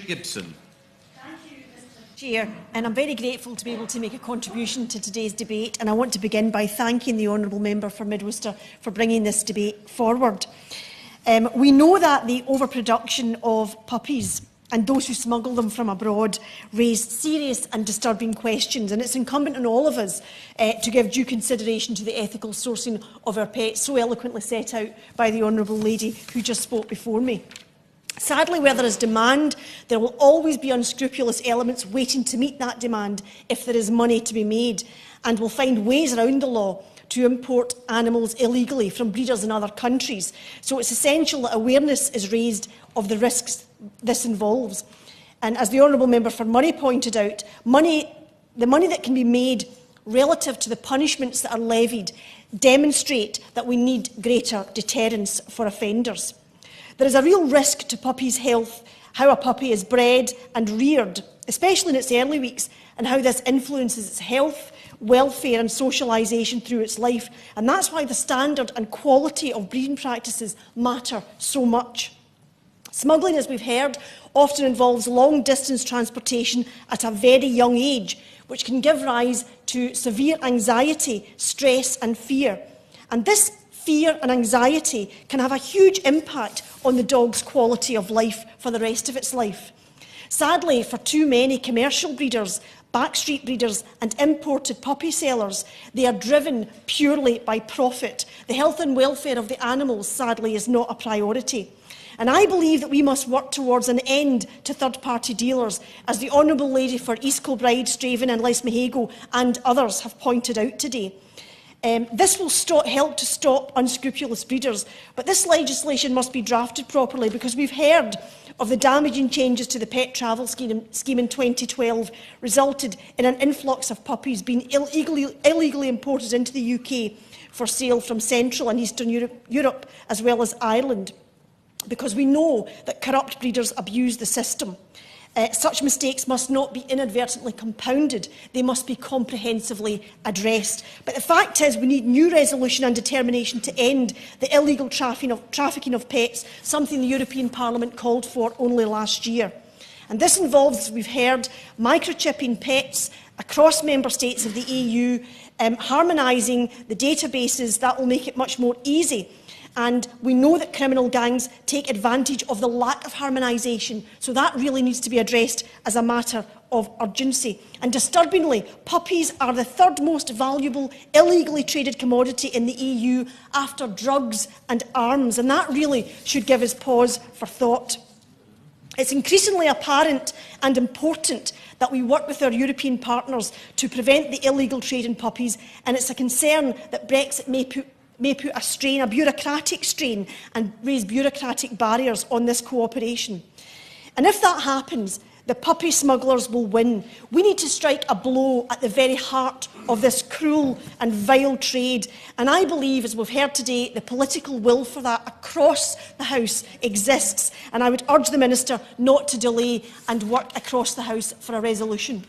Gibson. Chair, and I'm very grateful to be able to make a contribution to today's debate, and I want to begin by thanking the honourable member for Midwinster for bringing this debate forward. We know that the overproduction of puppies and those who smuggle them from abroad raise serious and disturbing questions, and it's incumbent on all of us to give due consideration to the ethical sourcing of our pets, so eloquently set out by the honourable lady who just spoke before me. Sadly, where there is demand, there will always be unscrupulous elements waiting to meet that demand if there is money to be made, and will find ways around the law to import animals illegally from breeders in other countries. So it's essential that awareness is raised of the risks this involves. And as the honourable member for Murray pointed out, the money that can be made relative to the punishments that are levied demonstrate that we need greater deterrence for offenders. There is a real risk to puppies' health, how a puppy is bred and reared, especially in its early weeks, and how this influences its health, welfare and socialisation through its life. And that's why the standard and quality of breeding practices matter so much. Smuggling, as we've heard, often involves long-distance transportation at a very young age, which can give rise to severe anxiety, stress and fear. And this fear and anxiety can have a huge impact on the dog's quality of life for the rest of its life. Sadly, for too many commercial breeders, backstreet breeders and imported puppy sellers, they are driven purely by profit. The health and welfare of the animals, sadly, is not a priority. And I believe that we must work towards an end to third-party dealers, as the Honourable Lady for East Kilbride, Straven and Lesmahago and others have pointed out today. This will help to stop unscrupulous breeders, but this legislation must be drafted properly, because we've heard of the damaging changes to the pet travel scheme in 2012 resulted in an influx of puppies being illegally imported into the UK for sale from Central and Eastern Europe as well as Ireland, because we know that corrupt breeders abuse the system. Such mistakes must not be inadvertently compounded. They must be comprehensively addressed. But the fact is, we need new resolution and determination to end the illegal trafficking of pets, something the European Parliament called for only last year. And this involves, as we've heard, microchipping pets across member states of the EU, harmonising the databases. That will make it much more easy. And we know that criminal gangs take advantage of the lack of harmonisation, so that really needs to be addressed as a matter of urgency. And disturbingly, puppies are the third most valuable illegally traded commodity in the EU after drugs and arms, and that really should give us pause for thought. It's increasingly apparent and important that we work with our European partners to prevent the illegal trade in puppies, and it's a concern that Brexit may put a bureaucratic strain and raise bureaucratic barriers on this cooperation. And if that happens, the puppy smugglers will win. We need to strike a blow at the very heart of this cruel and vile trade. And I believe, as we've heard today, the political will for that across the House exists. And I would urge the Minister not to delay and work across the House for a resolution.